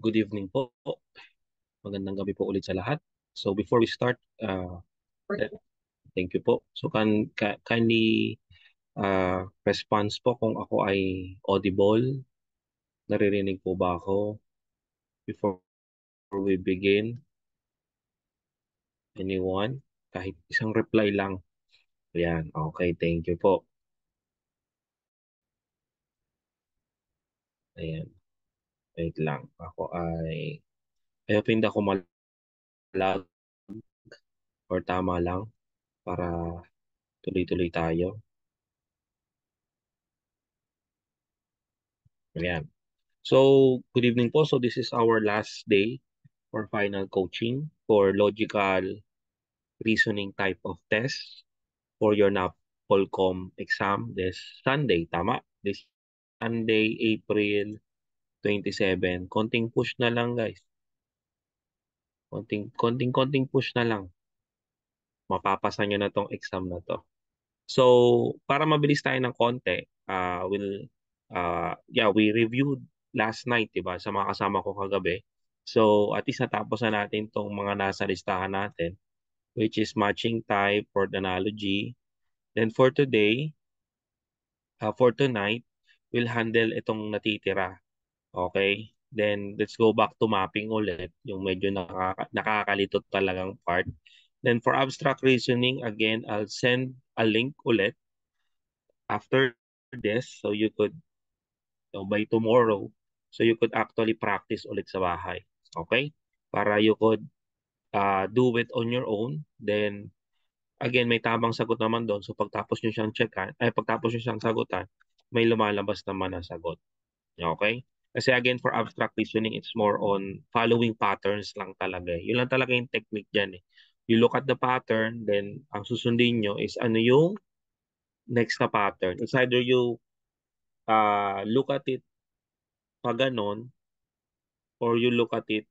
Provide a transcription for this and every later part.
good evening po. Magandang gabi po ulit sa lahat. So before we start, thank you po. So kindly response po kung ako ay audible. Naririnig po ba ako before we begin? Anyone? Kahit isang reply lang. Ayan, okay, thank you po. Ayan, wait lang. I hope hindi ako malag or tama lang para tuloy-tuloy tayo. Ayan. So, good evening po. So, this is our last day for final coaching for logical reasoning type of test for your NAPOLCOM exam this Sunday. Tama? This Sunday, April 27. Konting push na lang, guys. Konting push na lang. Mapapasa nyo na tong exam na to. So, para mabilis tayo ng konti, we reviewed last night, diba, sa mga kasama ko kagabi. So, at least natapos na natin tong mga nasa listahan natin, which is matching type, word analogy. Then for today, for tonight, we'll handle itong natitira. Okay? Then let's go back to mapping ulit, yung medyo nakakalitot talagang part. Then for abstract reasoning, again, I'll send a link ulit after this so you could, so by tomorrow, so you could actually practice ulit sa bahay. Okay? Para you could do it on your own. Then again, may tamang sagot naman doon. So pagtapos nyo siyang checkan, pagtapos nyo siyang sagutan, may lumalabas naman na sagot. Okay? Kasi again, for abstract reasoning, it's more on following patterns lang talaga. Yun lang talaga yung technique dyan eh. You look at the pattern, then ang susundin nyo is ano yung next na pattern. It's either you look at it pa ganon, or you look at it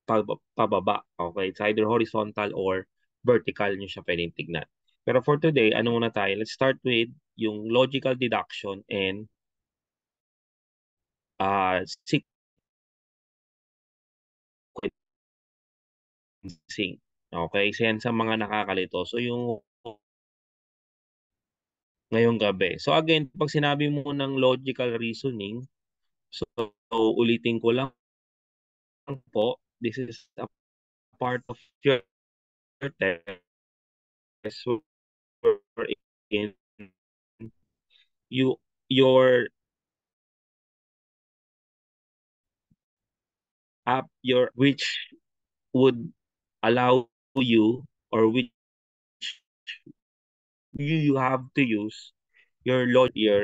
pababa. Okay? It's either horizontal or vertical nyo siya pwedeng tignan. Pero for today, ano muna tayo? Let's start with yung logical deduction and sequencing. Okay? So yan sa mga nakakalito. So yung ngayong gabi. So again, pag sinabi mo ng logical reasoning, so ulitin ko lang po, this is a part of your test wherein you your your which would allow you, or which you have to use your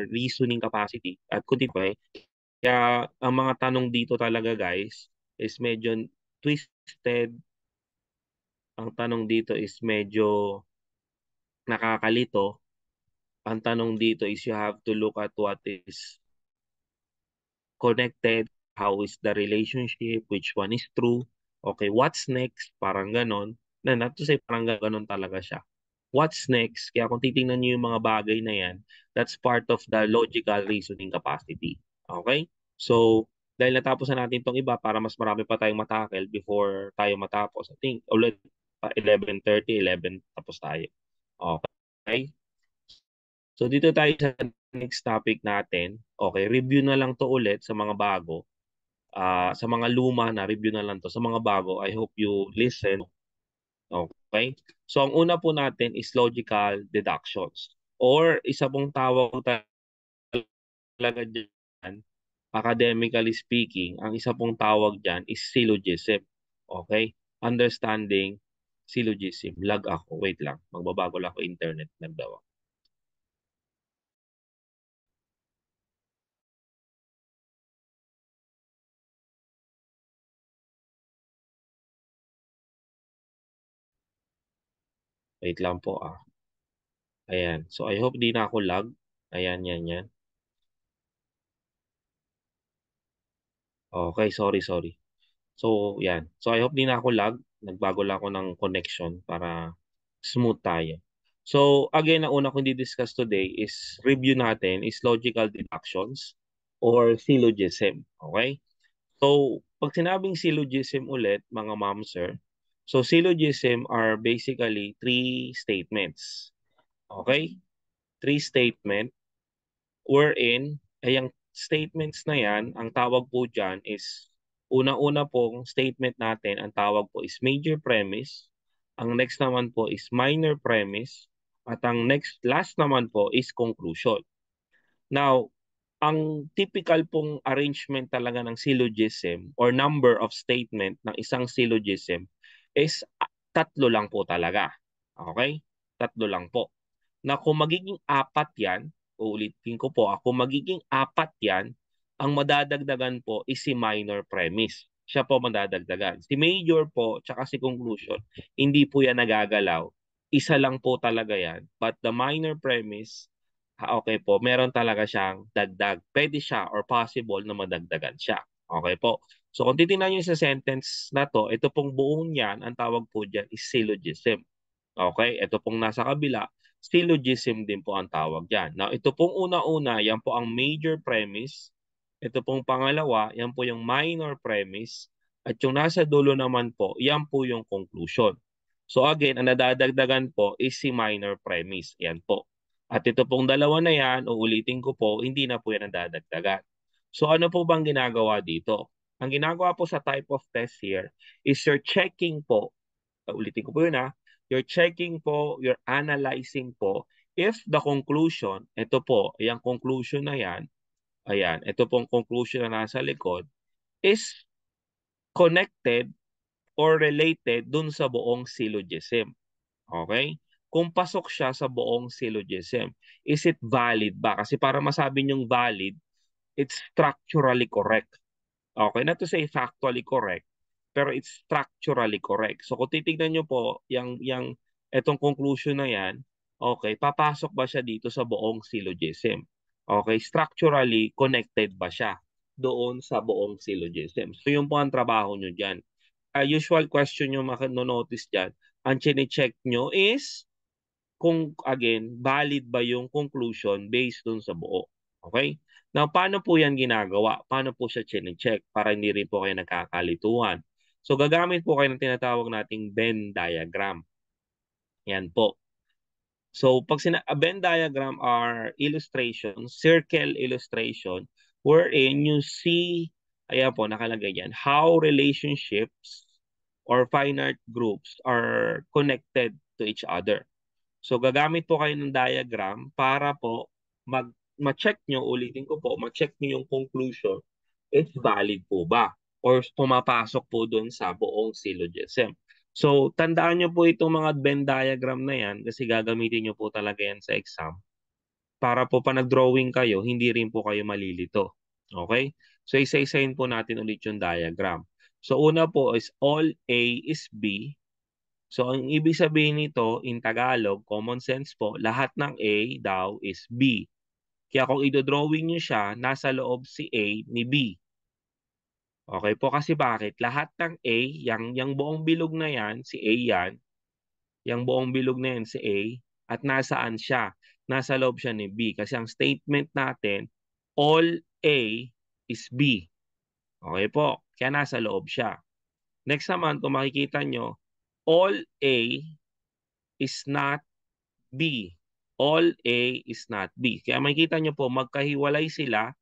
reasoning capacity at kunti pa. Kaya ang mga tanong dito talaga, guys, is medyo twisted. Ang tanong dito is medyo nakakalito. Ang tanong dito is you have to look at what is connected, how is the relationship, which one is true, okay, what's next, parang ganon. Na not to say parang ganon talaga siya. What's next? Kaya kung titingnan niyo yung mga bagay na yan, that's part of the logical reasoning capacity. Okay? So, dahil natapos na natin itong iba para mas marami pa tayong matakel before tayo matapos. I think ulit 11:30, 11 tapos tayo. Okay? So dito tayo sa next topic natin. Okay, review na lang to ulit sa mga bago. Sa mga luma na review na lang to. Sa mga bago, I hope you listen. Okay? So ang una po natin is logical deductions. Or isa pong tawag talaga dyan, academically speaking, ang isa pong tawag dyan is syllogism. Okay? Understanding syllogism. Lag ako. Wait lang. Magbabago lang ako internet. Nagdawa. Wait lang po ah. Ayan. So, I hope di na ako lag. Ayan, yan, yan. Okay, sorry. So, yan. So, I hope di na ako lag. Nagbago lang ako ng connection para smooth tayo. So, again, ang una kong di-discuss today is review natin is logical deductions or syllogism. Okay? So, pag sinabing syllogism ulit, mga ma'am, sir, so syllogism are basically three statements. Okay? Three statement wherein, ay ang statements na yan, ang tawag po dyan is, una-una pong statement natin, ang tawag po is major premise, ang next naman po is minor premise, at ang last naman po is conclusion. Now, ang typical pong arrangement talaga ng syllogism or number of statement ng isang syllogism is tatlo lang po talaga. Okay? Tatlo lang po. Na kung magiging apat yan, uulitin ko po, kung magiging apat yan, ang madadagdagan po is si minor premise. Siya po madadagdagan. Si major po, tsaka si conclusion, hindi po yan nagagalaw. Isa lang po talaga yan. But the minor premise, okay po, meron talaga siyang dagdag. Pwede siya or possible na madagdagan siya. Okay po. So kung titingnan nyo sa sentence na to, ito pong buong yan, ang tawag po dyan is syllogism. Okay, ito pong nasa kabila, syllogism din po ang tawag dyan. Now, ito pong una-una, yan po ang major premise. Ito pong pangalawa, yan po yung minor premise. At yung nasa dulo naman po, yan po yung conclusion. So again, ang nadadagdagan po is si minor premise. Yan po. At ito pong dalawa na yan, uulitin ko po, hindi na po yan nadadagdagan. So ano po bang ginagawa dito? Ang ginagawa po sa type of test here is you're checking po, ulitin ko po yun, you're checking po, you're analyzing po if the conclusion, ito po, yung conclusion na yan, ayan, ito pong conclusion na nasa likod, is connected or related dun sa buong syllogism. Okay? Kung pasok siya sa buong syllogism, is it valid ba? Kasi para masabi niyong valid, it's structurally correct. Okay, not to say factually correct, pero it's structurally correct. So kung titignan nyo po, etong conclusion na yan, okay, papasok ba siya dito sa buong syllogism? Okay, structurally connected ba siya doon sa buong syllogism? So yun po ang trabaho nyo dyan. Usual question nyo makanonotice dyan, ang chine-check nyo is kung again, valid ba yung conclusion based dun sa buo. Okay? Now, paano po yan ginagawa? Paano po siya chine-check para hindi rin po kayo nagkakalituhan? So, gagamit po kayo ng tinatawag nating Venn diagram. Yan po. So, pag a Venn diagram are illustration, circle illustration, wherein you see, ayan po, nakalagay yan, how relationships or finite groups are connected to each other. So gagamit po kayo ng diagram para po ma-check nyo, ulitin ko po, ma-check nyo yung conclusion is valid po ba or pumapasok po doon sa buong syllogism. So tandaan nyo po itong mga Venn diagram na yan kasi gagamitin nyo po talaga yan sa exam para po pa nag-drawing kayo, hindi rin po kayo malilito. Okay? So isa-isahin po natin ulit yung diagram. So una po is all A is B. So, ang ibig sabihin nito, in Tagalog, common sense po, lahat ng A daw is B. Kaya kung i-drawing nyo siya, nasa loob si A ni B. Okay po, kasi bakit? Lahat ng A, yung buong bilog na yan, si A yan, yung buong bilog na yan si A, at nasaan siya? Nasa loob siya ni B. Kasi ang statement natin, all A is B. Okay po, kaya nasa loob siya. Next naman, kung makikita nyo, all A is not B. All A is not B. Kaya makikita nyo po, magkahiwalay sila,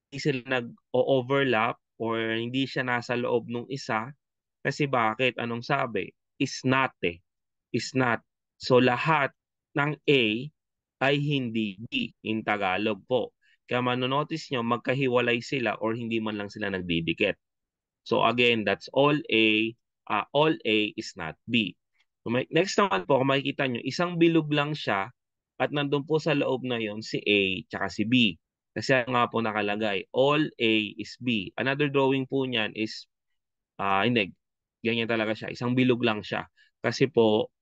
hindi sila nag-overlap or hindi siya nasa loob nung isa. Kasi bakit? Anong sabi? Is not eh. Is not. So lahat ng A ay hindi B in Tagalog po. Kaya manonotice nyo, magkahiwalay sila or hindi man lang sila nagdidikit. So again, that's all A is not B. Next naman po, kung makikita nyo, isang bilog lang siya at nandun po sa loob na yon si A tsaka si B. Kasi nga po nakalagay, all A is B. Another drawing po niyan is, hindi, ganyan talaga siya. Isang bilog lang siya. Kasi po,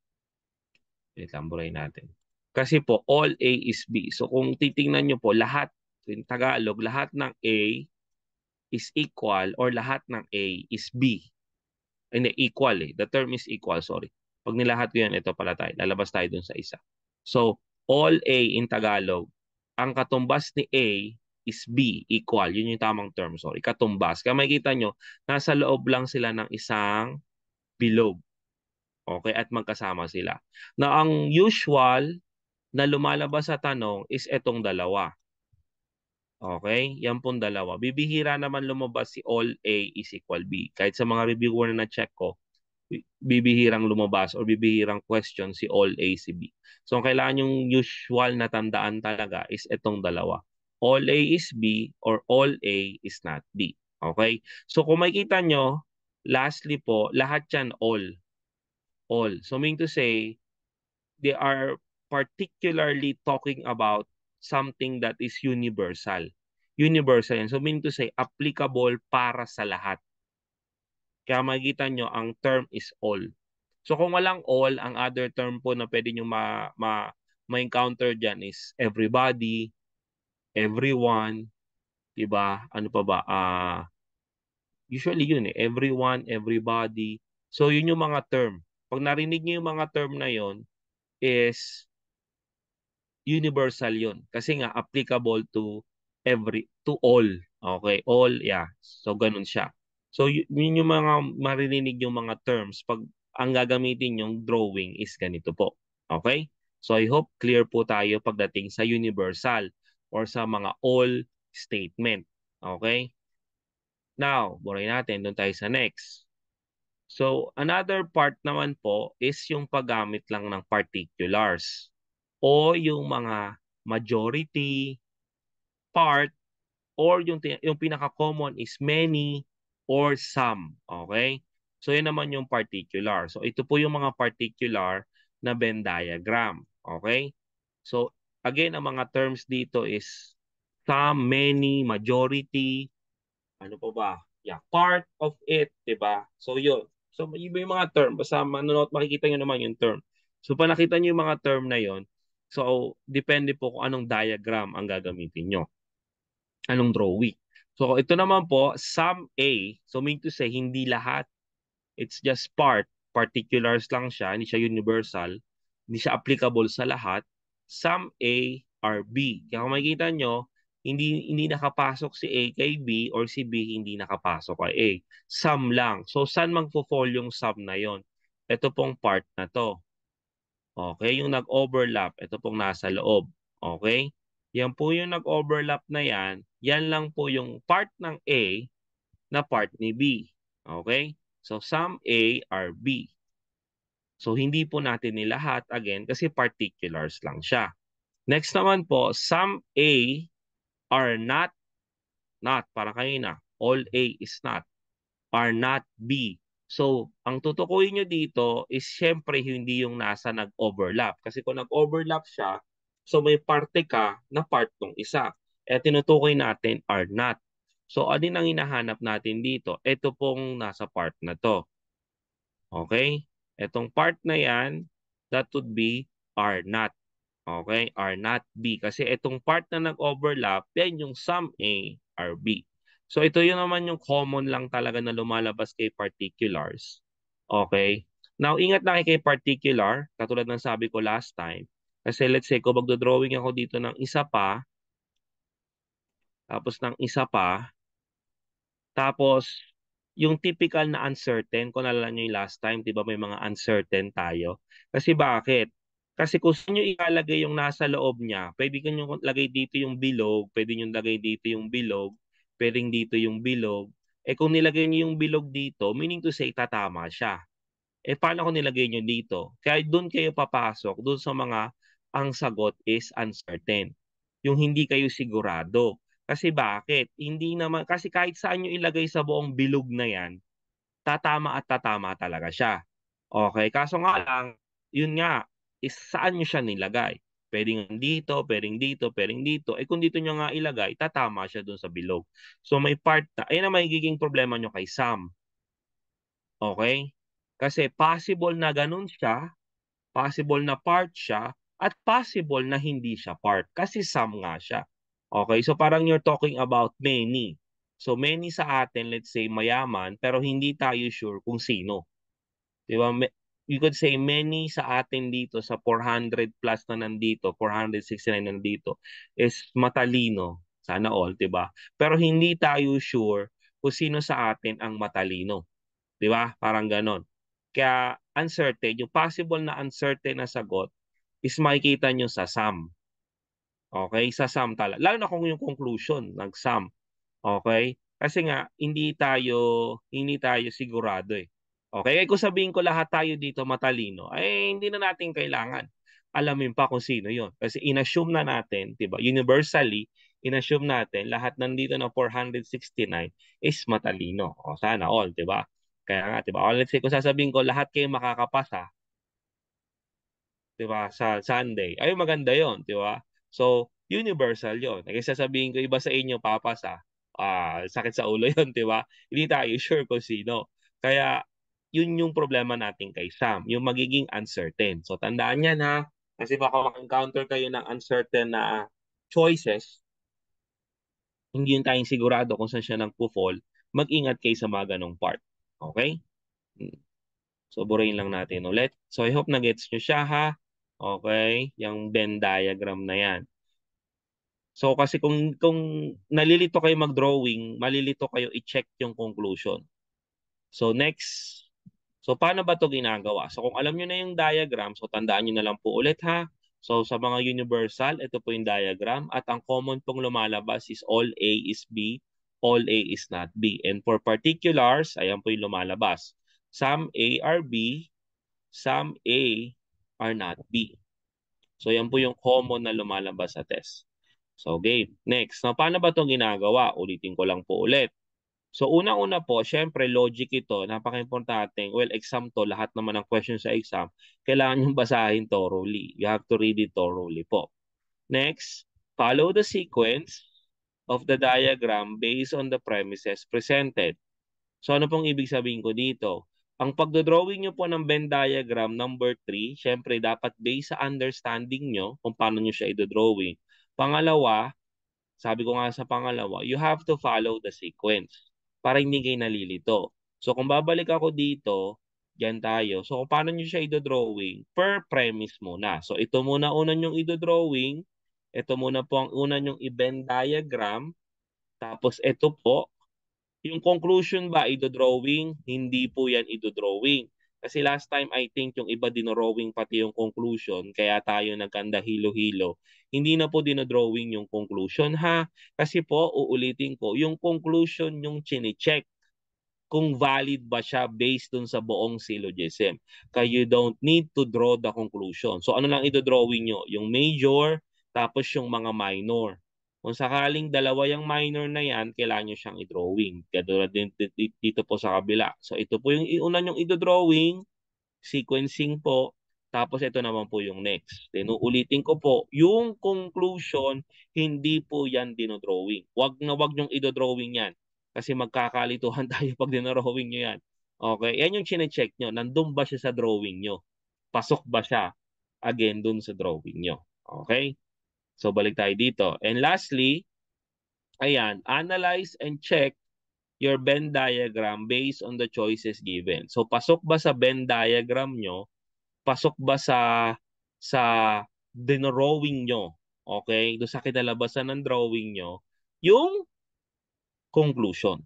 wait lang, burahin natin. Kasi po, all A is B. So kung titingnan nyo po, lahat, in Tagalog, lahat ng A is equal or lahat ng A is B. Hindi, equal eh. The term is equal, sorry. Pag nilahat ko yan, ito pala tayo. Lalabas tayo dun sa isa. So, all A in Tagalog, ang katumbas ni A is B, equal. Yun yung tamang term, sorry. Katumbas. Kaya makikita nyo, nasa loob lang sila ng isang bilog. Okay? At magkasama sila. Na ang usual na lumalabas sa tanong is etong dalawa. Okay? Yan pong dalawa. Bibihira naman lumabas si all A is equal B. Kahit sa mga reviewer na na-check ko, bibihirang lumabas or bibihirang question si all A, si B. So, ang kailangan yung usual na tandaan talaga is itong dalawa. All A is B or all A is not B. Okay? So, kung makikita nyo, lastly po, lahat yan all. All. So, meaning to say, they are particularly talking about something that is universal. Universal yan. So, meaning to say, applicable para sa lahat. Kaya makikita nyo, ang term is all. So kung walang all, ang other term po na pwede nyo ma-encounter dyan is everybody, everyone, diba? Ano pa ba? Usually yun eh. Everyone, everybody. So yun yung mga term. Pag narinig nyo yung mga term na yun, is universal yun. Kasi nga applicable to all. Okay, all, yeah. So ganun siya. So yun yung mga maririnig yung mga terms pag ang gagamitin yung drawing is ganito po. Okay? So I hope clear po tayo pagdating sa universal or sa mga all statement. Okay? Now, buray natin, doon tayo sa next. So, another part naman po is yung paggamit lang ng particulars o yung mga majority, part, or yung pinaka-common is many or some. Okay? So, yun naman yung particular. So, ito po yung mga particular na Venn diagram. Okay? So, again, ang mga terms dito is some, many, majority, ano pa ba? Yeah, part of it, 'di ba? So yun. So iba yung mga term, basta manonood makikita niyo naman yung term. So pag nakita niyo yung mga term na yon, so depende po kung anong diagram ang gagamitin niyo. Anong drawing. So ito naman po, sum A, so mean to say hindi lahat, it's just particulars lang siya, hindi siya universal, hindi siya applicable sa lahat. Sum A are B. Kaya kung makikita nyo, hindi nakapasok si A kay B or si B hindi nakapasok kay A. Sum lang. So, saan magfo-fall yung sum na yon? Ito pong part na to. Okay? Yung nag-overlap, ito pong nasa loob. Okay? Yan po yung nag-overlap na yan. Yan lang po yung part ng A na part ni B. Okay? So, sum A are B. So, hindi po natin nilahat again kasi particulars lang siya. Next naman po, sum A are not, para kayo na. All A is not, are not B. So, ang tutukuyin nyo dito is syempre hindi yung nasa nag-overlap. Kasi kung nag-overlap siya, so may parte ka na part ng isa. Eh, tinutukoy natin are not. So, alin ang hinahanap natin dito? Ito pong nasa part na to. Okay? Etong part na yan, that would be are not. Okay? Are not B. Kasi itong part na nag-overlap, yan yung sum A are B. So ito yun naman yung common lang talaga na lumalabas kay particulars. Okay? Now, ingat na kay particular, katulad ng sabi ko last time. Kasi let's say, kung magdodrawing ako dito ng isa pa, tapos ng isa pa, tapos, yung typical na uncertain, kung nalala nyo yung last time, di ba may mga uncertain tayo? Kasi bakit? Kasi kung saan nyo ilalagay yung nasa loob niya, pwede nyo lagay dito yung bilog, pwede nyo lagay dito yung bilog, pwedeng dito yung bilog. Eh kung nilagay nyo yung bilog dito, meaning to say, tatama siya. Eh paano kung nilagay nyo dito? Kaya doon kayo papasok, doon sa mga ang sagot is uncertain. Yung hindi kayo sigurado. Kasi bakit? Hindi naman, kasi kahit saan nyo ilagay sa buong bilog na yan, tatama at tatama talaga siya. Okay, kaso nga lang, yun nga, is saan nyo siya nilagay? Pwedeng dito, pwedeng dito, pwedeng dito. Eh kung dito nyo nga ilagay, tatama siya dun sa bilog. So may part na, ayun na magiging problema nyo kay Sam. Okay? Kasi possible na ganun siya, possible na part siya, at possible na hindi siya part. Kasi some nga siya. Okay? So parang you're talking about many. So many sa atin, let's say mayaman, pero hindi tayo sure kung sino. Di ba? You could say many sa atin dito, sa 400 plus na nandito, 469 na nandito, is matalino. Sana all, 'di ba? Pero hindi tayo sure kung sino sa atin ang matalino, 'di ba? Parang ganon. Kaya uncertain, yung possible na uncertain na sagot is makikita nyo sa sum. Okay? Sa sum talaga. Lalo na kung yung conclusion, nag-sum. Okay? Kasi nga hindi tayo sigurado eh. Okay? Kung sabihin ko lahat tayo dito matalino, eh hindi na natin kailangan alamin pa kung sino 'yon. Kasi inassume na natin, 'di ba? Universally, inassume natin lahat nandito na 469 is matalino. O sana all, 'di ba? Kaya nga, 'di ba? O let's say kung sasabihin ko lahat kayo makakapasa, 'di ba? Sa Sunday. Ay maganda 'yon, 'di ba? So, universal 'yon. Kaya sasabihin ko iba sa inyo papasa, sakit sa ulo 'yon, 'di ba? Hindi tayo sure kung sino. Kaya yun yung problema natin kay Sam, yung magiging uncertain. So, tandaan yan ha. Kasi baka maka-encounter kayo ng uncertain na choices, hindi yun tayong sigurado kung saan siya nagpo-fall, mag-ingat kayo sa mga ganong part. Okay? So, burahin lang natin ulit. So, I hope na-gets nyo siya ha. Okay? Yung Venn diagram na yan. So, kasi kung nalilito kayo mag-drawing, malilito kayo i-check yung conclusion. So, next. So, paano ba ito ginagawa? So, kung alam nyo na yung diagram, so tandaan nyo na lang po ulit ha. So, sa mga universal, ito po yung diagram. At ang common pong lumalabas is all A is B, all A is not B. And for particulars, ayan po yung lumalabas. Some A are B, some A are not B. So, yan po yung common na lumalabas sa test. So, game. Next. Now, paano ba ito ginagawa? Ulitin ko lang po ulit. So, una-una po, syempre, logic ito. Napaka-importante. Well, exam to. Lahat naman ng questions sa exam, kailangan yung basahin thoroughly. You have to read it thoroughly po. Next, follow the sequence of the diagram based on the premises presented. So ano pong ibig sabihin ko dito? Ang pagdodrawing nyo po ng Venn diagram number 3, syempre dapat based sa understanding nyo kung paano nyo siya idodrawing. Pangalawa, sabi ko nga sa pangalawa, you have to follow the sequence para hindi kayo nalilito. So kung babalik ako dito, diyan tayo. So kung paano nyo siya idodrawing, per premise muna. So ito muna una nyong idodrawing, ito muna po ang una nyong i-Venn diagram, tapos ito po, yung conclusion ba ido-drawing? Hindi po yan ido-drawing. Kasi last time I think yung iba dinodrawing pati yung conclusion kaya tayo nagkanda hilo-hilo. Hindi na po dinodrawing yung conclusion ha. Kasi po uulitin ko, yung conclusion yung chine-check kung valid ba siya based dun sa buong syllogism. Kaya you don't need to draw the conclusion. So ano lang ido-drawing nyo? Yung major, tapos yung mga minor. Kung sakaling dalawa yung minor na yan, kailangan nyo siyang i-drawing. Kaya dito po sa kabila. So ito po yung una nyong i-drawing, sequencing po, tapos ito naman po yung next. Then uulitin ko po, yung conclusion, hindi po yan dinodrawing. Wag na wag nyong idodrawing yan. Kasi magkakalituhan tayo pag dinodrawing nyo yan. Okay, yan yung chine-check nyo. Nandun ba siya sa drawing nyo? Pasok ba siya again dun sa drawing nyo? Okay? So balik tayo dito. And lastly, ayan, analyze and check your Venn diagram based on the choices given. So pasok ba sa Venn diagram nyo? Pasok ba sa dinrawing nyo? Okay? Doon sa kinalabasan ng drawing nyo, yung conclusion.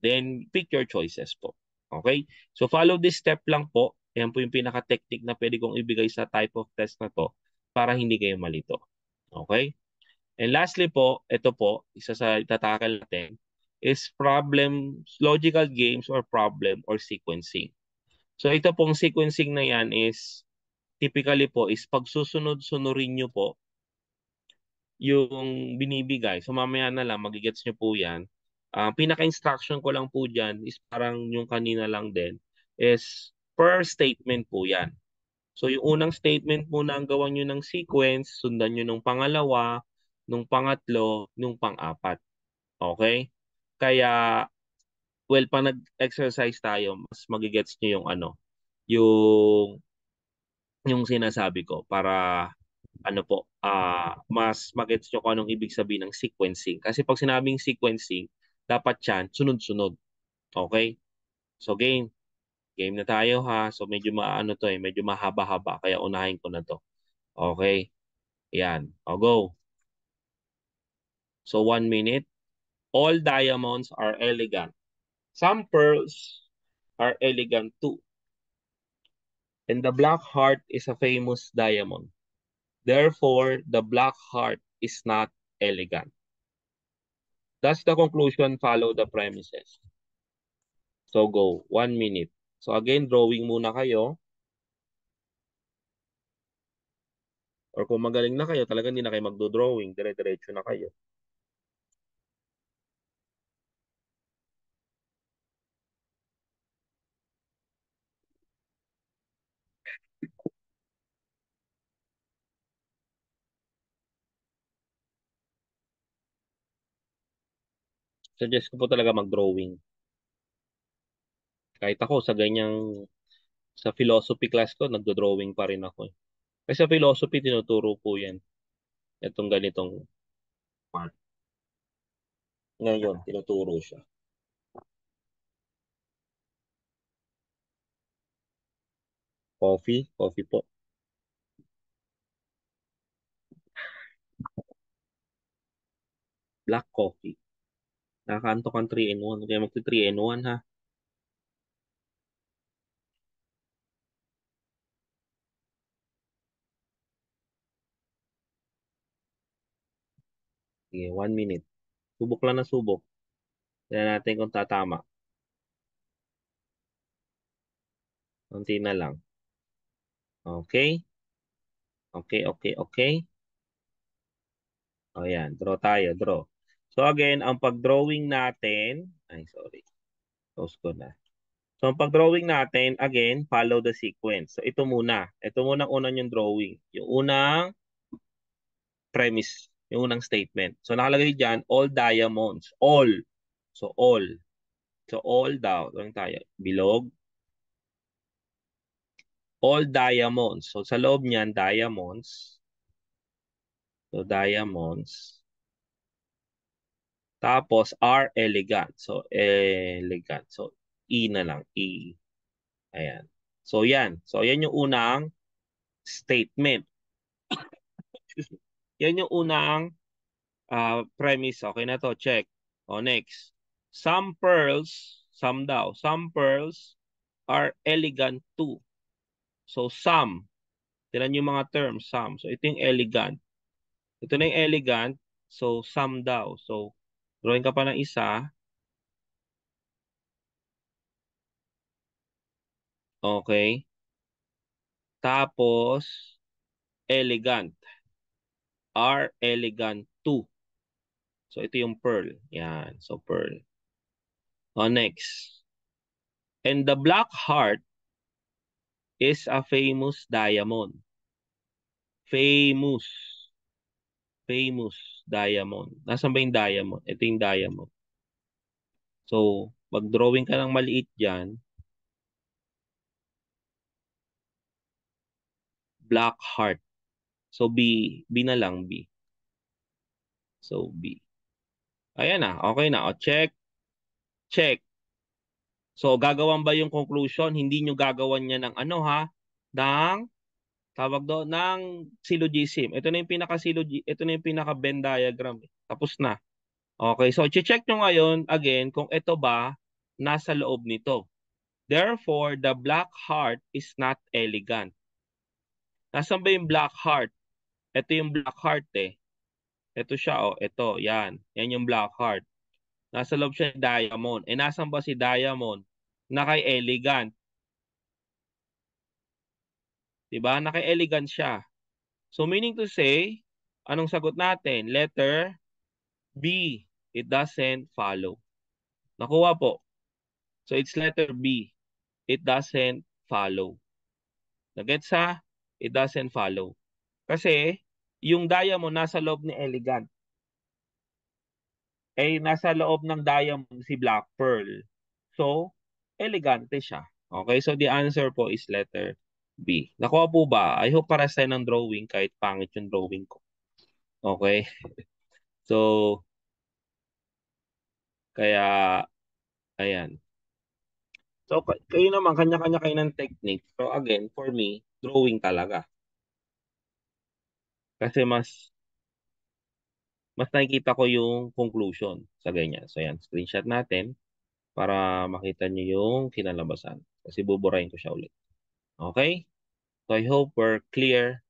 Then pick your choices po. Okay? So follow this step lang po. Yan po yung pinaka-technique na pwede kong ibigay sa type of test na to para hindi kayo malito. Okay? And lastly po, ito po, isa sa itatakal natin is logical games or problem or sequencing. So ito pong sequencing na yan is typically po is pagsusunod-sunurin nyo po yung binibigay. So mamaya na lang, magigets nyo po yan. Pinaka-instruction ko lang po dyan is parang yung kanina lang din is per statement po yan. So yung unang statement muna ang gawan nyo ng sequence, sundan nyo nung pangalawa, nung pangatlo, nung pang-apat. Okay? Kaya, well, pag nag-exercise tayo, mas magigets nyo yung ano, yung sinasabi ko para ano po, mas magets nyo kung anong ibig sabihin ng sequencing. Kasi pag sinabing sequencing, dapat yan, sunod-sunod. Okay? So game. Game na tayo ha. So medyo maano to medyo mahaba-haba. Kaya unahin ko na to. Okay? Yan. O go. So 1 minute. All diamonds are elegant. Some pearls are elegant too. And the black heart is a famous diamond. Therefore, the black heart is not elegant. Does the conclusion follow the premises? So go, 1 minute. So again, drawing muna kayo. Or kung magaling na kayo, talagang hindi na kayo magdo-drawing. Dire-diretso na kayo. Suggest ko po talaga mag-drawing. Kahit ako sa ganyang, sa philosophy class ko, nagdo-drawing pa rin ako. Kasi sa philosophy, tinuturo po yan. Itong ganitong part. Ngayon, tinuturo siya. Coffee? Coffee po. Black coffee. Nakakantok ang 3 in 1. Kaya magti 3 in 1 ha. Sige, 1 minute. Subok lang na subok. Tignan natin kung tatama. Kunti na lang. Okay? Okay, okay, okay. O yan, draw tayo, draw. So again, ang pag-drawing natin, ay sorry, close ko na. So ang pag-drawing natin, again, follow the sequence. So ito muna. Ito muna ang unang yung drawing. Yung unang premise, yung unang statement. So nakalagay dyan, all diamonds. All. So all. So all daw. Lang tayo. Bilog. All diamonds. So sa loob niyan, diamonds. So diamonds. Tapos are elegant. So elegant. So E na lang. E. Ayan. So yan. So yan yung unang statement. Excuse me. Yan yung unang premise. Okay na to. Check. O next. Some pearls, some daw. Some pearls are elegant too. So some. Tinan yung mga terms. Some. So ito yung elegant. Ito na yung elegant. So some daw. So drawing ka pa ng isa. Okay. Tapos elegant. Are elegant too. So ito yung pearl. Yan. So pearl. O next. And the black heart is a famous diamond. Famous. Famous diamond. Nasaan ba yung diamond? Ito yung diamond. So, mag-drawing ka ng maliit dyan. Black heart. So, B. B na lang, B. So, B. Ayan na. Okay na. O, check. Check. So, gagawan ba yung conclusion? Hindi nyo gagawan niya ng ano ha? Ng, tawag doon, ng syllogism. Ito na yung ito na yung pinaka-Venn diagram. Tapos na. Okay, so check nyo ngayon again kung ito ba nasa loob nito. Therefore, the black heart is not elegant. Nasaan ba yung black heart? Ito yung black heart eh. Ito siya oh, ito, yan. Yan yung black heart. Nasa loob siya ng diamond. Eh nasaan ba si diamond? Naka-elegant. 'Di ba? Naka-elegant siya. So meaning to say, anong sagot natin? Letter B. It doesn't follow. Nakuha po. So it's letter B. It doesn't follow. Nagets ha? It doesn't follow. Kasi, yung diamond nasa loob ni elegant. Eh, nasa loob ng diamond si black pearl. So, elegante siya. Okay, so the answer po is letter B. Nakuha po ba? I hope para sa ng drawing kahit pangit yung drawing ko. Okay? So, kaya, ayan. So, kayo naman, kanya-kanya kayo ng technique. So, again, for me, drawing talaga. Kasi mas mas nakikita ko yung conclusion sa ganyan. So yan, screenshot natin para makita nyo yung kinalabasan. Kasi buburahin ko siya ulit. Okay? So I hope we're clear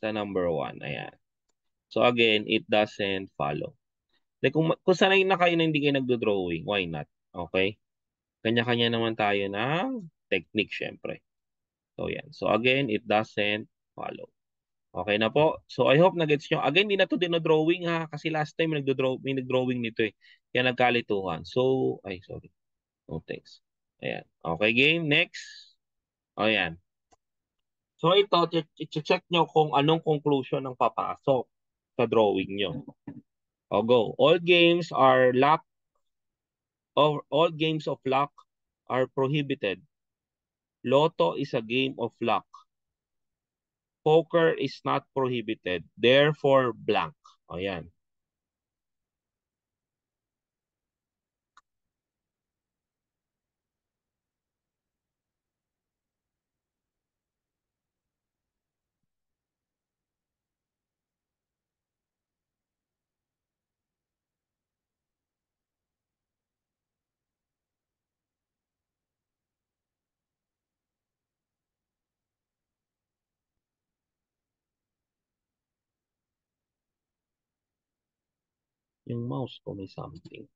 sa number 1. Ayan. So again, it doesn't follow. Like kung sanay na kayo na hindi kayo nagdo-drawing, why not? Okay? Kanya-kanya naman tayo ng technique, syempre. So yan. So again, it doesn't follow. Okay na po. So I hope na-gets nyo. Again, hindi na to dinodrawing ha. Kasi last time may nag-drawing nito eh. Kaya nagkalituhan. So, ay sorry. No thanks. Ayan. Okay, game. Next. O yan. So ito, check nyo kung anong conclusion ang papasok sa drawing nyo. O go. All games of luck are prohibited. Lotto is a game of luck. Poker is not prohibited. Therefore, blank. O yan. Yung mouse ko may something.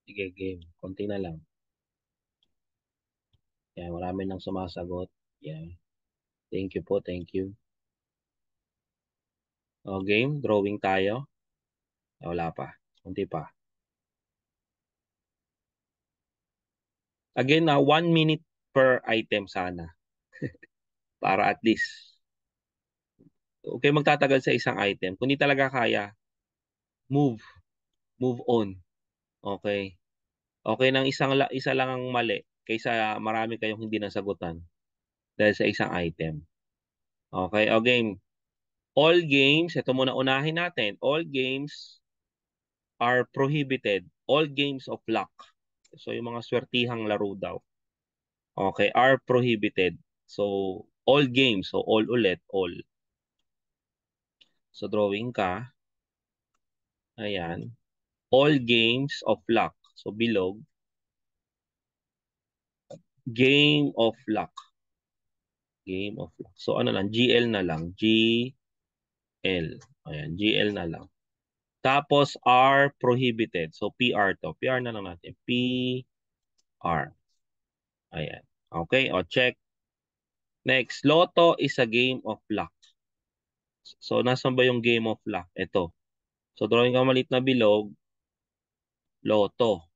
Sige, game. Konti na lang. Yan, marami nang sumasagot. Yan. Thank you po, thank you. O, game, drawing tayo. Wala pa. Konti pa. Again, 1 minute per item sana. Para at least, okay magtatagal sa isang item. Kung di talaga kaya, move. Move on. Okay. Okay nang isa lang ang mali kaysa marami kayong hindi nasagutan dahil sa isang item. Okay, o game. All games, ito muna unahin natin. All games are prohibited. All games of luck. So, yung mga swertihang laro daw. Okay, are prohibited. So, all games. So, all ulit, all. So, drawing ka. Ayan. All games of luck. So, bilog. Game of luck. Game of luck. So, ano lang? GL na lang. GL. Ayan, GL na lang. Tapos, are prohibited. So, PR to. PR na lang natin. PR. Ayan. Okay, o check. Next, Lotto is a game of luck. So, nasan ba yung game of luck? Ito. So, drawing ka maliit na bilog, Lotto.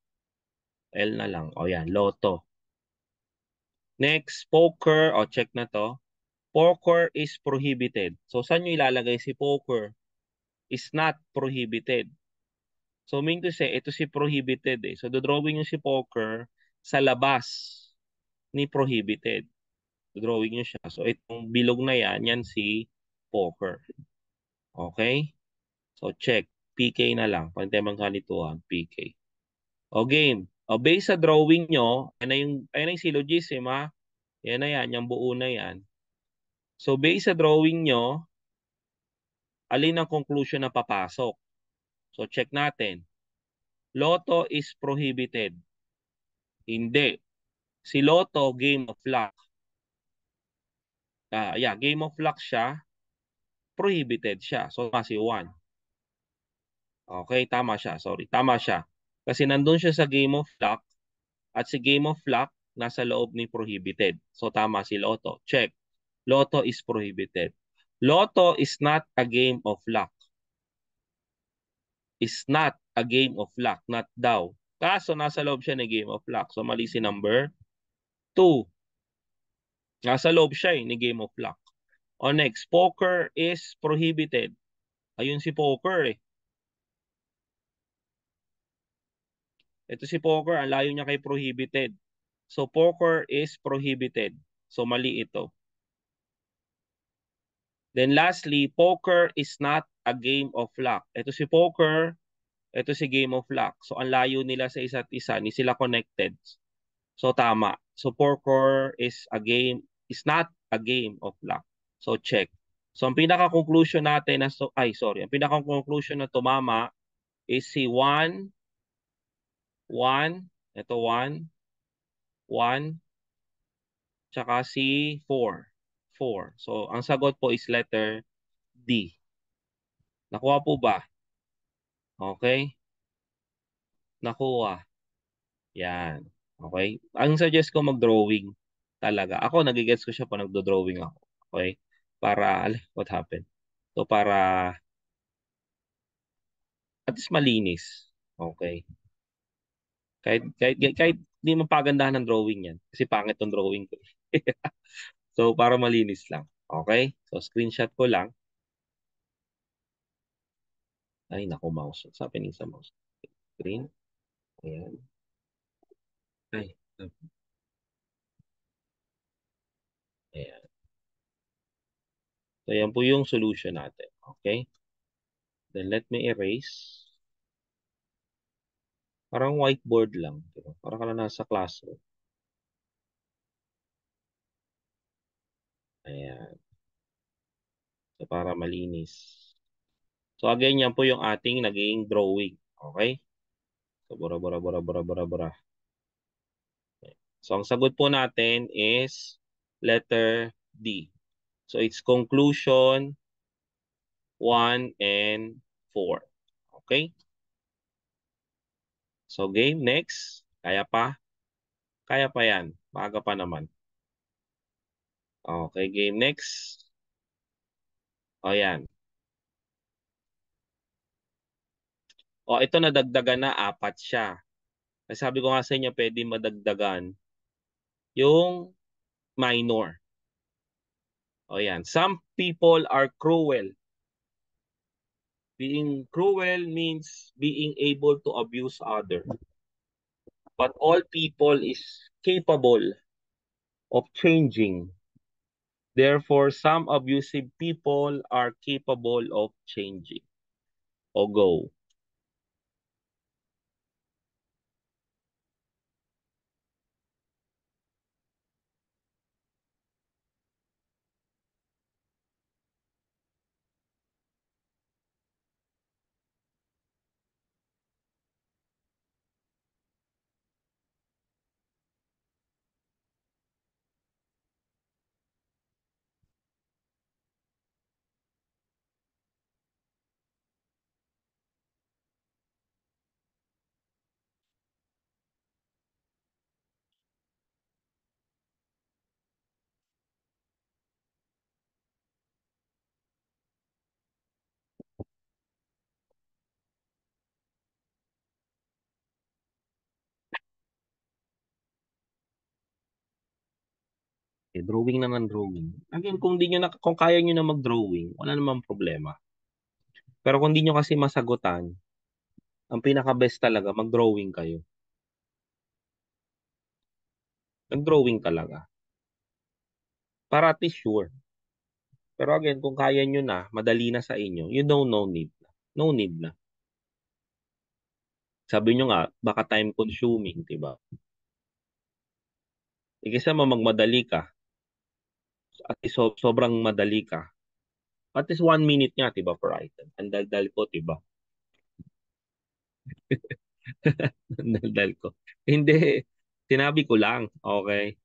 L na lang. O yan, Lotto. Next, poker. O, check na to. Poker is prohibited. So, saan nyo ilalagay si poker? Is not prohibited. So, mean to say, ito si prohibited eh. So, drawing nyo si poker sa labas ni prohibited. Drawing nyo siya. So, itong bilog na yan, yan si poker. Okay? So, check. PK na lang. Pantemang kalituhan, PK. O game. O base sa drawing nyo, ayan na yung syllogism ha. Yan na yan, yung buo na yan. So, base sa drawing nyo, alin ang conclusion na papasok? So, check natin. Lotto is prohibited. Hindi. Si Lotto, game of luck. Yeah, game of luck siya, prohibited siya. So, tama si 1. Okay, tama siya. Sorry, tama siya. Kasi nandun siya sa game of luck at si game of luck nasa loob ni prohibited. So, tama si Lotto. Check. Lotto is prohibited. Lotto is not a game of luck. Is not a game of luck. Not daw. Kaso, nasa loob siya ng game of luck. So, mali si number Two, nasa loob siya ni Game of Luck. O next, poker is prohibited. Ayun si poker eh. Ito si poker, ang layo niya kay prohibited. So poker is prohibited. So mali ito. Then lastly, poker is not a game of luck. Ito si poker, ito si game of luck. So ang layo nila sa isa't isa, ni sila connected. So tama. So poker is not a game of luck. So check. So ang pinaka-conclusion natin na ang pinaka-conclusion na tumama is si 1, 1, ito 1, 1, tsaka si 4, 4. So ang sagot po is letter D. Nakuha po ba? Okay? Nakuha. Yan. Okay? Ang suggest ko mag-drawing talaga. Ako, nagigets ko siya pa nagdo-drawing ako. Okay? What happened? So, para at least malinis. Okay? Kahit di mapagandahan ng drawing yan. Kasi pangit tong drawing ko. So, para malinis lang. Okay? So, screenshot ko lang. Ay, naku, mouse. What's happening sa mouse? Screen. Ayan. Ay. Ayan. So, yan po yung solution natin. Okay? Then, let me erase. Parang whiteboard lang. Diba? Parang ka na nasa classroom. Ayan. So, para malinis. So, again, yan po yung ating naging drawing. Okay? So, bura, bura, bura, bura, bura, bura. So, ang sagot po natin is letter D. So, it's conclusion 1 and 4. Okay? So, game next. Kaya pa? Kaya pa yan. Maaga pa naman. Okay, game next. O, yan. O, ito nadagdagan na, 4 siya. Kasi sabi ko nga sa inyo, pwede madagdagan yung minor. O, yan. Some people are cruel. Being cruel means being able to abuse others. But all people is capable of changing. Therefore, some abusive people are capable of changing. O go. Drawing naman drawing. Again, kung kaya nyo na mag-drawing, wala namang problema. Pero kung di nyo kasi masagutan, ang pinaka-best talaga, mag-drawing kayo. Nag-drawing talaga. Para at least sure. Pero again, kung kaya nyo na, madali na sa inyo, you know, no need na. No need na. Sabi nyo nga, baka time consuming, diba? Kaysa magmadali ka, at least sobrang madali ka. At least 1 minute nga, diba, per item. Ang daldal ko, diba? Ang daldal ko. Hindi, sinabi ko lang, okay?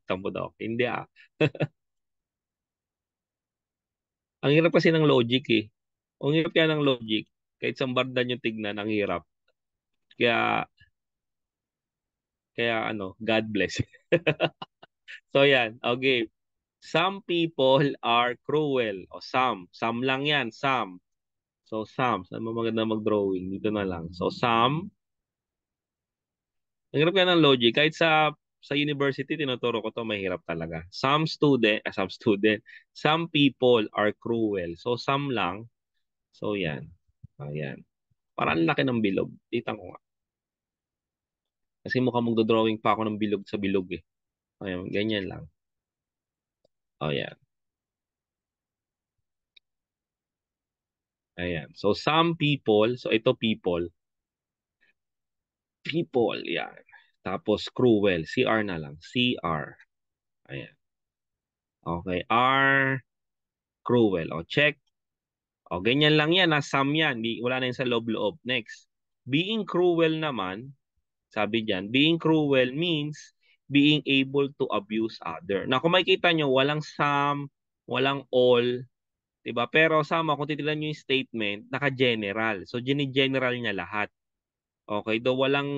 Tampo daw. Hindi ah. Ang hirap kasi ng logic eh. Ang hirap kaya ng logic. Kahit sa bardan yung tignan, ang hirap. Kaya, God bless. So yan, okay. Some people are cruel. O some. Some lang yan, some. So some. Saan mo maganda mag-drawing? Dito na lang. So some Ang hirap kaya ng logic. Kahit sa university, tinuturo ko to, mahirap talaga. Some people are cruel. So, some lang. So, yan. Ayan. Parang ang laki ng bilog. Titan ko nga. Kasi mukhang magdodrawing pa ako ng bilog sa bilog eh. Ayan, ganyan lang. O, yan. Ayan. So, some people. So, ito people. People, yan. Tapos, cruel. CR na lang. CR. Ayan. Okay. R, cruel. O, check. O, ganyan lang yan. Some yan. Wala na yan sa loob-loob. Next. Being cruel naman, sabi diyan, being cruel means being able to abuse other. Na kung makikita nyo, walang some, walang all, 'di ba? Pero sama, kung titignan nyo yung statement, naka-general. So, gini-general niya lahat. Okay, do walang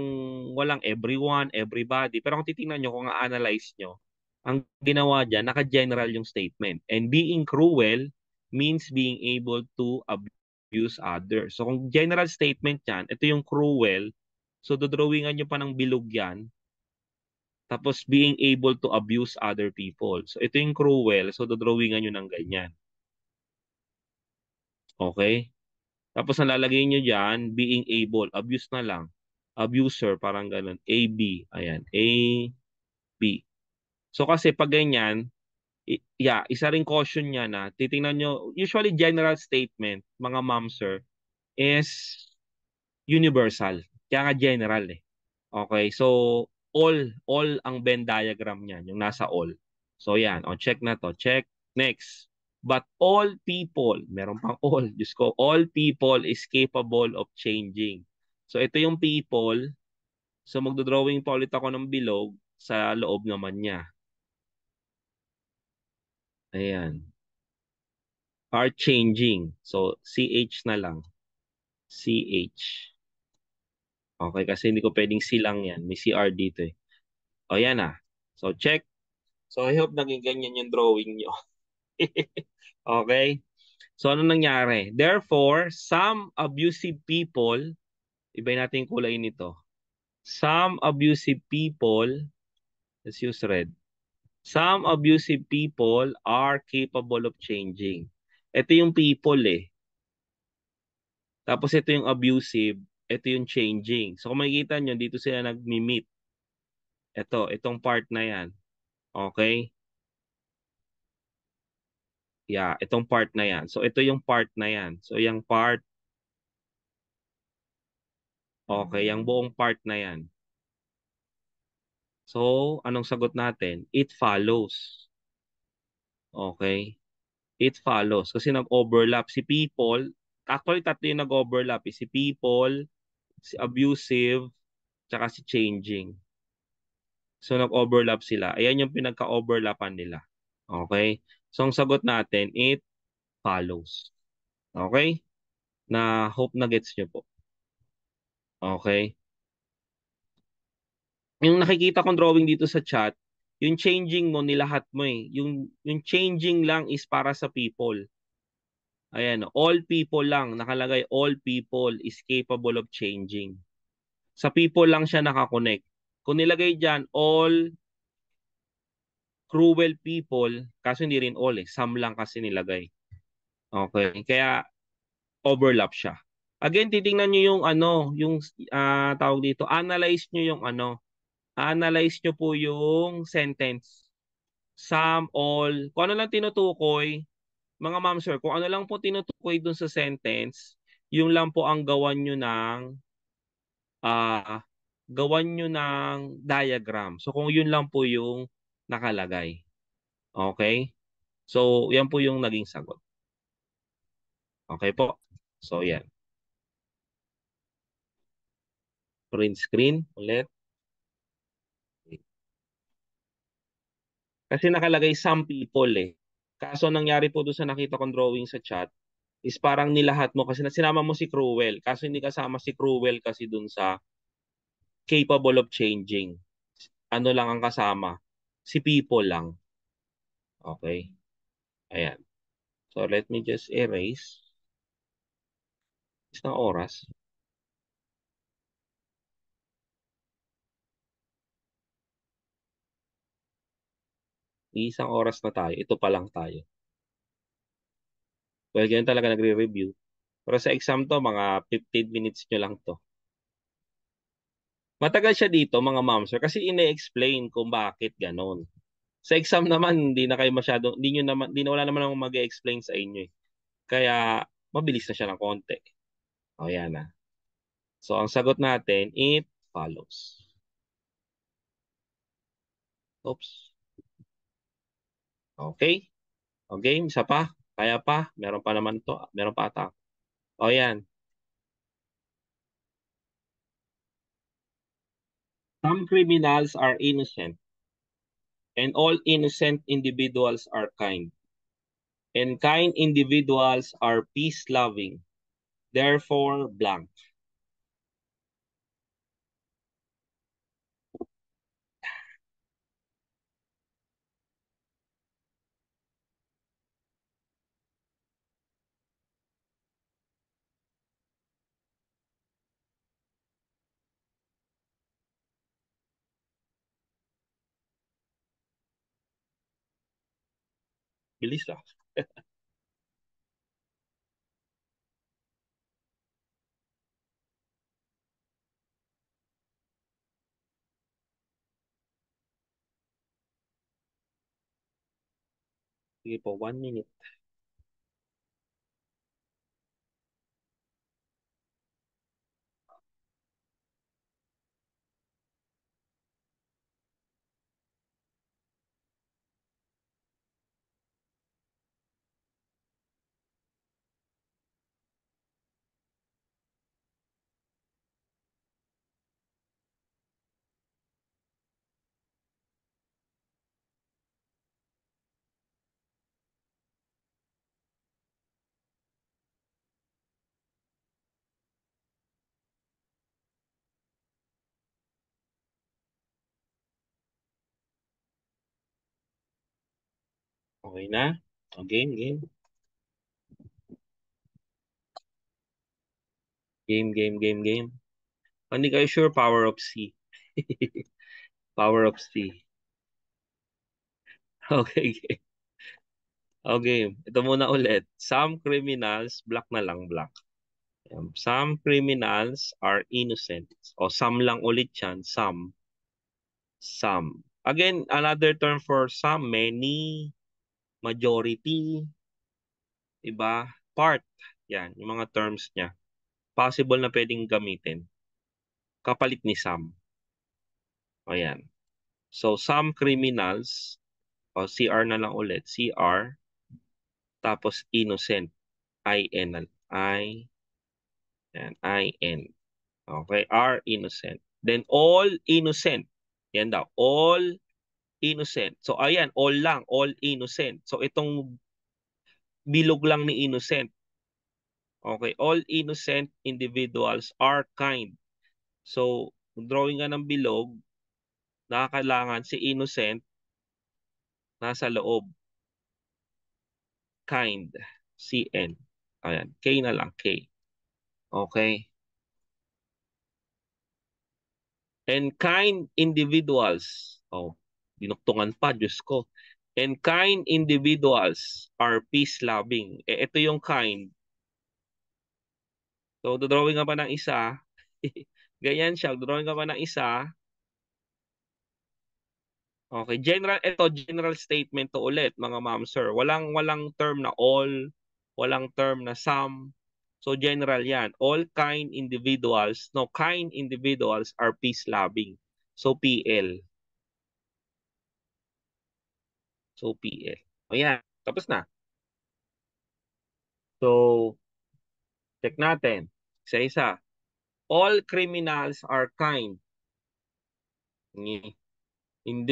everyone, everybody. Pero kung titingnan nyo, kung a-analyze nyo, ang ginawa diyan, naka-general yung statement. And being cruel means being able to abuse others. So kung general statement yan, ito yung cruel. So dodrawingan nyo pa ng bilog yan. Tapos being able to abuse other people. So ito yung cruel. So dodrawingan nyo ng ganyan. Okay? Tapos ang lalagay nyo dyan, being able, abuse na lang. Abuser, parang ganun. AB. Ayan. A, B. So kasi pag ganyan, yeah, isa ring caution niya na titingnan nyo, usually general statement, mga ma'am sir, is universal. Kaya nga general eh. Okay, so all ang Venn diagram niyan, yung nasa all. So yan, o check na to, check. Next. But all people, meron pang all, Diyos ko, all people is capable of changing. So ito yung people, so magdodrawing pa ulit ako ng bilog sa loob naman niya. Ayan. Are changing. So CH na lang. CH. Okay, kasi hindi ko pwedeng C lang yan. May CR dito eh. O yan ah. So check. So I hope naging ganyan yung drawing nyo. Okay? So ano nangyari? Therefore, some abusive people, ibay natin yung kulay nito. Some abusive people, let's use red. Some abusive people are capable of changing. Ito yung people eh. Tapos ito yung abusive, ito yung changing. So kung makikita nyo, dito sila nag-meet. Itong part na yan. Okay? Yeah, itong part na yan. So ito yung part na yan. So yung part, okay, yung buong part na yan. So, anong sagot natin? It follows. Okay? It follows. Kasi nag-overlap si people. Actually, tatlo yung nag-overlap. Si people, si abusive, tsaka si changing. So, nag-overlap sila. Ayan yung pinagka-overlapan nila. Okay? So, ang sagot natin, it follows. Okay? Na hope na gets nyo po. Okay? Yung nakikita kong drawing dito sa chat, yung changing mo, nilahat mo eh. Yung changing lang is para sa people. Ayan, all people lang. Nakalagay, all people is capable of changing. Sa people lang siya nakakonect. Kung nilagay dyan, all cruel people, kaso hindi rin all eh. Some lang kasi nilagay. Okay, kaya overlap siya. Again, titingnan nyo yung ano, yung tawag dito, analyze nyo yung ano, analyze nyo po yung sentence. Some, all, kung ano lang tinutukoy, mga ma'am sir, kung ano lang po tinutukoy dun sa sentence, yung lang po ang ah gawan nyo ng diagram. So kung yun lang po yung nakalagay. Okay? So yan po yung naging sagot. Okay po? So yan. Print screen ulit. Kasi nakalagay some people eh. Kaso nangyari po doon sa nakita kong drawing sa chat is parang nilahat mo kasi sinama mo si Cruel. Kaso hindi kasama si Cruel kasi doon sa capable of changing. Ano lang ang kasama? Si people lang. Okay? Ayan. So let me just erase. Isang oras. Isang oras na tayo. Ito pa lang tayo. Well, ganyan talaga nagre-review. Pero sa exam to, mga 15 minutes nyo lang to. Matagal siya dito, mga ma'am, sir, kasi ine-explain kung bakit ganon. Sa exam naman, hindi na kayo masyado, hindi nyo naman, hindi na wala naman akong mag-explain sa inyo eh. Kaya, mabilis na siya ng konti. O, yan na. So, ang sagot natin, it follows. Oops. Okay. O, game, isa pa. Kaya pa. Meron pa naman to. Meron pa ata. O, yan. Some criminals are innocent, and all innocent individuals are kind. And kind individuals are peace-loving. Therefore, blank. Bilis lang. Sige po, 1 minute. Okay na? O, game, game. Game, game, game, game. Hindi kayo sure, power of C. Power of C. Okay, game. Okay, ito muna ulit. Some criminals, black na lang, black. Some criminals are innocent. O some lang ulit yan, some. Some. Again, another term for some, many, majority, iba, part. Yan, yung mga terms niya. Possible na pwedeng gamitin. Kapalit ni some. O yan. So, some criminals, o CR na lang ulit, CR, tapos innocent, IN, I, yan, IN. Okay, are innocent. Then all innocent. Yan daw, all innocent. So ayan, all lang, all innocent. So itong bilog lang ni innocent. Okay, all innocent individuals are kind. So, drawing ka ng bilog, nakakailangan si innocent nasa loob. Kind. CN. Ayan, K na lang, K. Okay. And kind individuals. Oh, dinuktungan pa, Diyos ko. And kind individuals are peace-loving. Eh, ito yung kind. So, drawing ka pa ng isa. Ganyan siya. Drawing ka pa ng isa. Okay. Ito, general statement to ulit, mga ma'am, sir. Walang term na all. Walang term na some. So, general yan. All kind individuals, no, kind individuals are peace-loving. So, PL. So, PL. O yan. Tapos na. So, check natin. Isa-isa. All criminals are kind. Hindi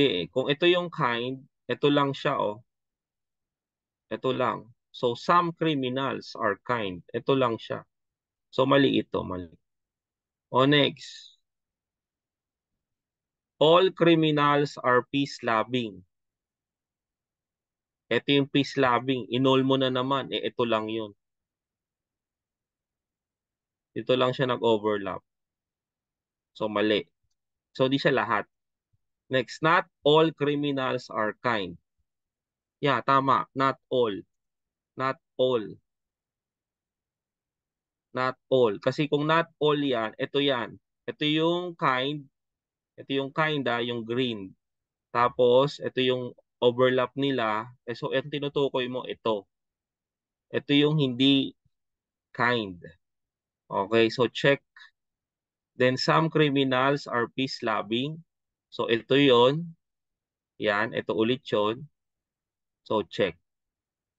eh. Kung ito yung kind, ito lang siya oh. Ito lang. So, some criminals are kind. Ito lang siya. So, mali ito. Mali. O next. All criminals are peace-loving. Ito yung peace-loving. Inol mo na naman. Eh, ito lang yun. Ito lang siya nag-overlap. So, mali. So, di siya lahat. Next, not all criminals are kind. Yeah, tama. Not all. Not all. Not all. Kasi kung not all yan, ito yan. Ito yung kind, ito yung kinda, yung green. Tapos, ito yung overlap nila. So, ito tinutukoy mo, ito. Ito yung hindi kind. Okay, so check. Then, some criminals are peace-loving. So, ito yon. Yan, ito ulit yon. So, check.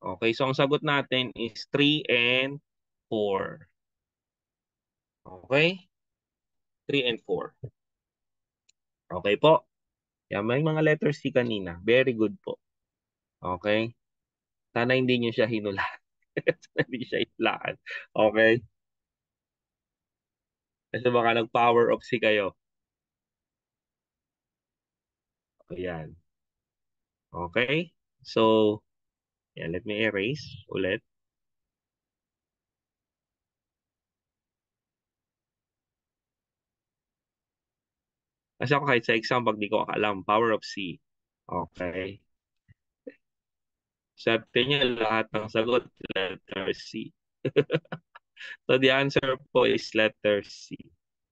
Okay, so ang sagot natin is 3 and 4. Okay? 3 and 4. Okay po. Yan, may mga letter C kanina. Very good po. Okay? Sana hindi nyo siya hinulaan. Sana hindi siya hinulaan. Okay? Kasi baka nag-power up si kayo. Ayan. Okay? So, yan, let me erase ulit. Kasi ako kahit sa exam, pag di ko alam, power of C. Okay? Sabi niya lahat ng sagot, letter C. So, the answer po is letter C.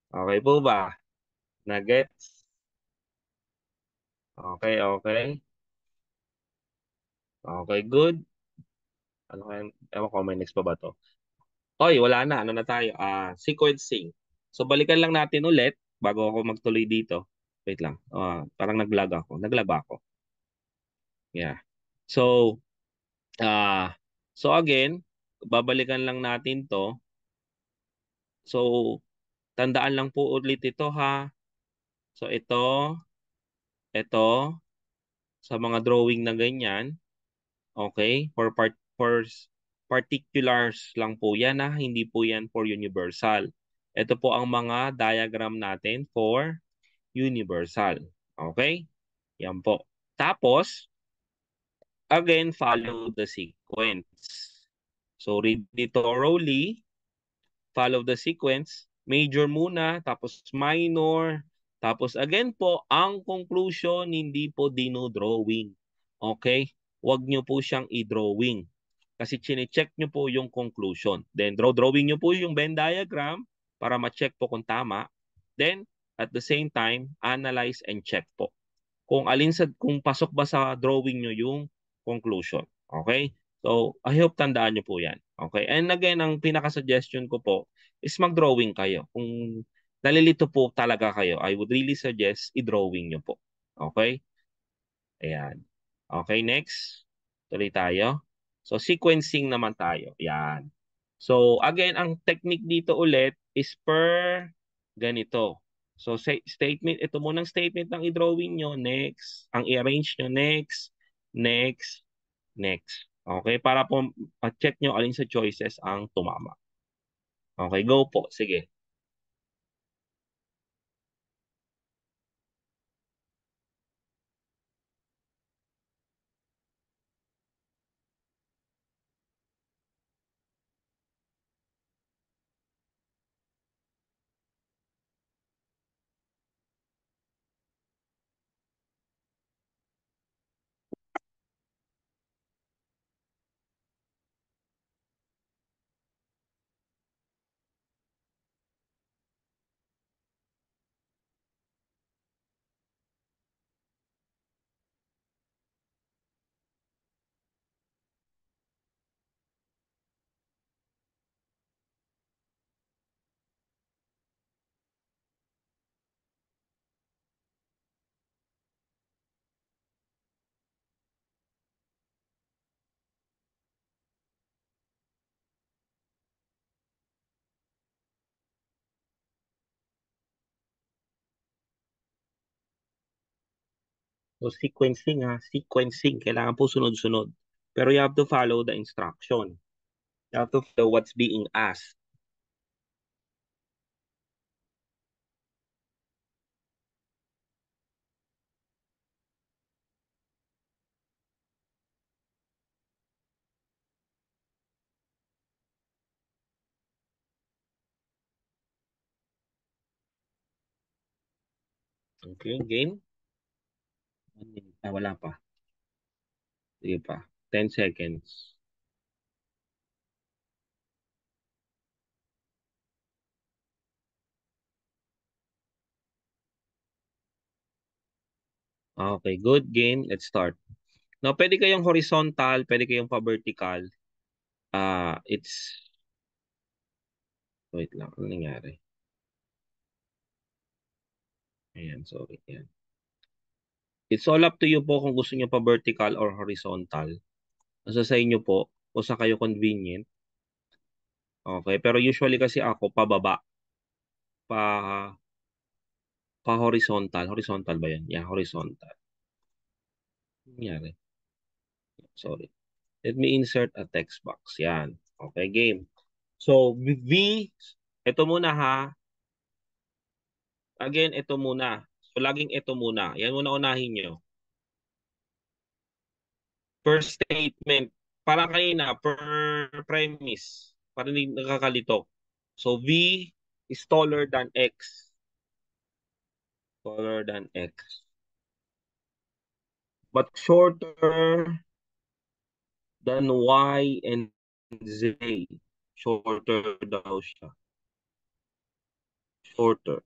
Okay po ba? Nuggets? Okay, okay. Okay, good. Ano kaya, ewan ko, may next pa ba to? Oy, wala na. Ano na tayo? Sequencing. So, balikan lang natin ulit bago ako magtuloy dito. Wait lang. Parang nag-lag ako. Nag-lag ba ako? Yeah. So, ah, so again, babalikan lang natin to. So, tandaan lang po ulit ito ha. So, ito, sa mga drawing na ganyan, okay? Particulars lang po yan ha. Hindi po yan for universal. Ito po ang mga diagram natin for universal. Okay? Yan po. Tapos, again, follow the sequence. So, read it thoroughly. Follow the sequence. Major muna, tapos minor. Tapos again po, ang conclusion, hindi po dino-drawing. Okay? Huwag nyo po siyang i-drawing. Kasi chine-check nyo po yung conclusion. Then, drawing nyo po yung Venn diagram para ma-check po kung tama. Then, at the same time, analyze and check po kung pasok ba sa drawing nyo yung conclusion. Okay? So, I hope tandaan nyo po yan. Okay? And again, ang pinaka-suggestion ko po is mag-drawing kayo. Kung nalilito po talaga kayo, I would really suggest i-drawing nyo po. Okay? Ayan. Okay, next. Tuloy tayo. So, sequencing naman tayo. Yan. So, again, ang technique dito ulit is per ganito. So, statement, ito munang statement ng i-drawing nyo, next. Ang i-arrange nyo, next, next, next. Okay, para po check nyo alin sa choices ang tumama. Okay, go po. Sige. So, sequencing ha. Sequencing. Kailangan po sunod-sunod. Pero you have to follow the instruction. You have to follow what's being asked. Okay, game? 1 minute. Wala pa. Sige pa. 10 seconds. Okay, good game. Let's start. Now, pwede kayong horizontal, pwede kayong pa-vertical. It's, wait lang, ano nangyari? Ayan, sorry. Ayan. It's all up to you po kung gusto niyo pa-vertical or horizontal. Nasa sa inyo po, kung sa kayo convenient. Okay, pero usually kasi ako, pababa. Pa, pa-horizontal. Horizontal ba yan? Yeah, horizontal. Ano nangyari? Sorry. Let me insert a text box. Yan. Okay, game. So, V, ito muna ha. Again, ito muna. So, laging ito muna. Yan muna unahin nyo. First statement. Parang kanina, per premise. Parang hindi nakakalito. So, V is taller than X. Taller than X. But shorter than Y and Z. Shorter daw siya. Shorter.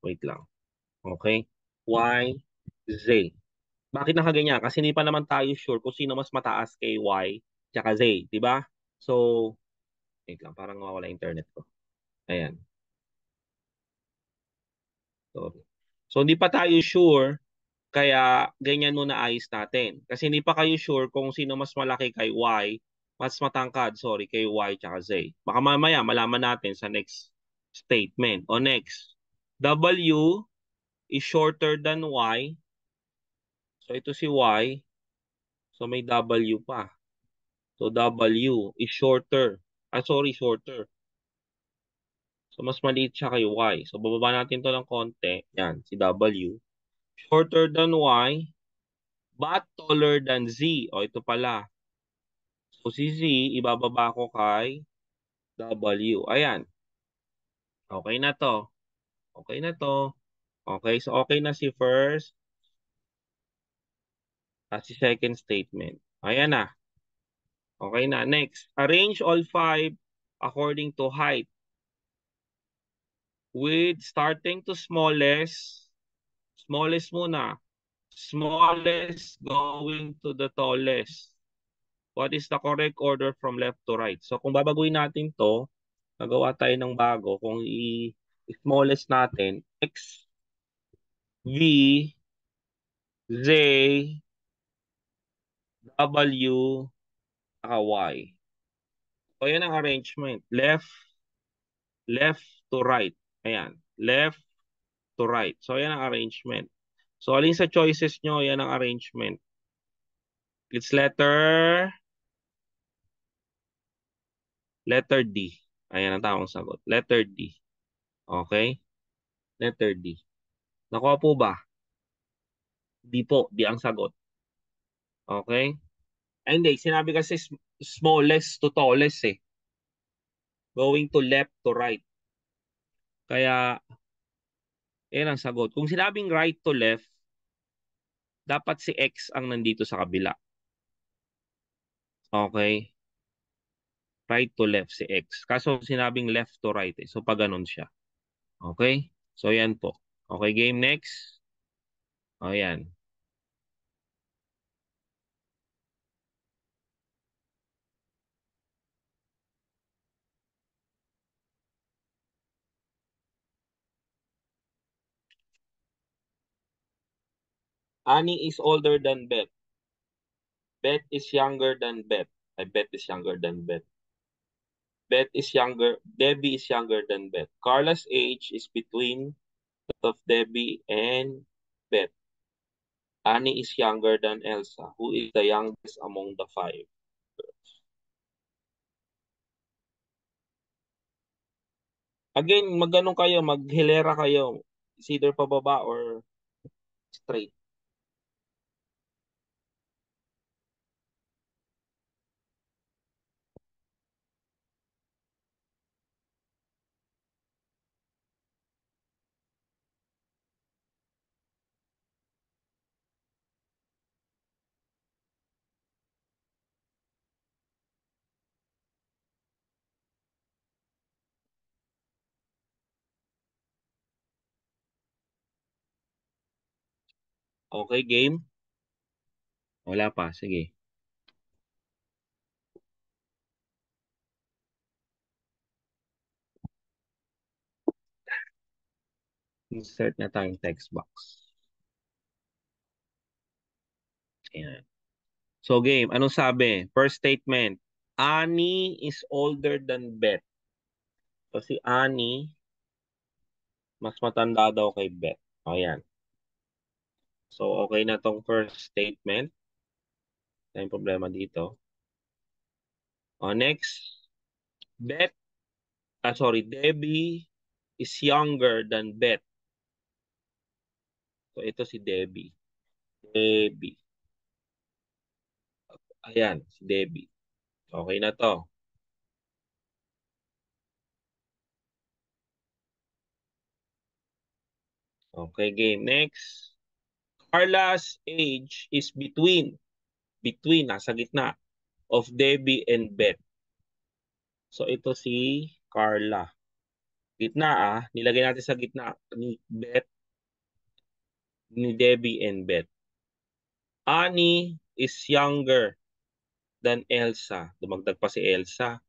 Wait lang. Okay? Y, Z. Bakit nakaganyan? Kasi hindi pa naman tayo sure kung sino mas mataas kay Y tsaka Z, di ba? So, wait lang, parang mawala internet ko. Ayan, sorry. So, hindi pa tayo sure, kaya ganyan muna ayos natin. Kasi hindi pa kayo sure kung sino mas malaki kay Y, mas matangkad, sorry, kay Y tsaka Z. Baka mamaya malaman natin sa next statement. O next, W is shorter than Y. So, ito si Y. So, may W pa. So, W is shorter. Sorry, shorter. So, mas maliit siya kay Y. So, bababa natin to ng konti. Yan, si W. Shorter than Y, but taller than Z. O, ito pala. So, si Z, ibababa ko kay W. Ayan. Okay na to. Okay na to. Okay, so okay na si first at si second statement. Ayan na. Okay na. Next, arrange all five according to height with starting to smallest. Smallest muna. Smallest going to the tallest. What is the correct order from left to right? So kung babaguhin natin to, nagawa tayo ng bago. Kung i-smallest natin, X, V, Z, W, saka Y. So yan ang arrangement. Left to right. Ayan. Left to right. So yan ang arrangement. So alin sa choices nyo, yan ang arrangement. It's letter D. Ayan ang tamang sagot. Letter D. Okay? Letter D. Nakuha po ba? Di po. Di ang sagot. Okay? Ay, hindi. Sinabi kasi smallest to tallest eh. Going to left to right. Kaya, yan ang sagot. Kung sinabing right to left, dapat si X ang nandito sa kabila. Okay? Right to left si X. Kaso sinabing left to right eh. So, pag ganun siya. Okay? So, yan po. Okay, game next. O, yan. Annie is older than Beth. Beth is younger than Beth. I bet is younger than Beth. Beth is younger. Debbie is younger than Beth. Carla's age is between that of Debbie and Beth. Annie is younger than Elsa, who is the youngest among the five. Again, magganong kayo, maghilera kayo. It's either pababa or straight. Okay, game? Wala pa. Sige. Insert na tayong text box. Ayan. So game, anong sabi? First statement. Annie is older than Beth. So si Annie, mas matanda daw kay Beth. Ayan. So okay na tong first statement. Tayong problema dito. O next. Beth, sorry, Debbie is younger than Beth. So ito si Debbie. Debbie. Ayan, si Debbie. Okay na to. Okay, game. Next. Carla's age is between, nasa gitna, of Debbie and Beth. So ito si Carla. Gitna nilagay natin sa gitna ni Beth, ni Debbie and Beth. Annie is younger than Elsa. Dumagdag pa si Elsa.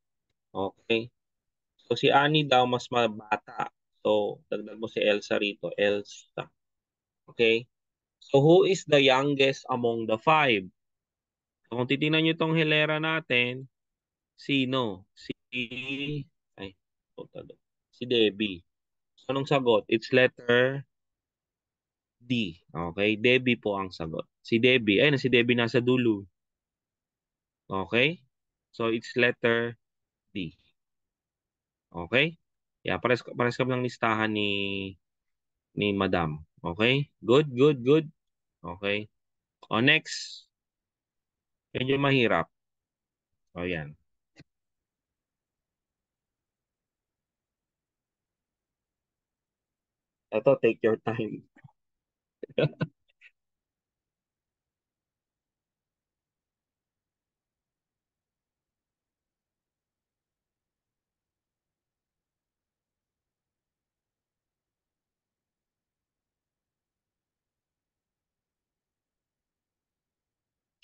Okay. So si Annie daw mas mabata. So dagdag mo si Elsa rito. Elsa. Okay. So who is the youngest among the five? So, kung titingnan nyo itong hilera natin, sino? Ay, puta daw. Si Debbie. So, anong sagot? It's letter D. Okay? Debbie po ang sagot. Si Debbie. Ayun, si Debbie nasa dulo. Okay? So, it's letter D. Okay? Yeah, pares kami ng listahan ni Madam. Okay? Good, good, good. Okay. O, next. Medyo mahirap. O, yan. Ito, take your time.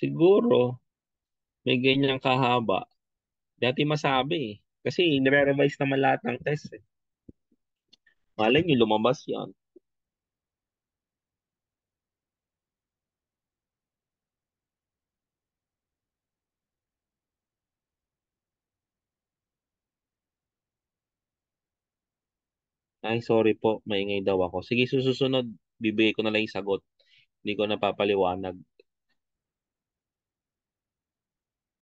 Siguro, may ganyang kahaba. Dati masabi eh. Kasi nire-revise naman lahat ng test eh. Malay nyo, lumabas yan. Ay, sorry po, maingay daw ako. Sige, susunod, bibigay ko na lang yung sagot. Hindi ko napapaliwanag.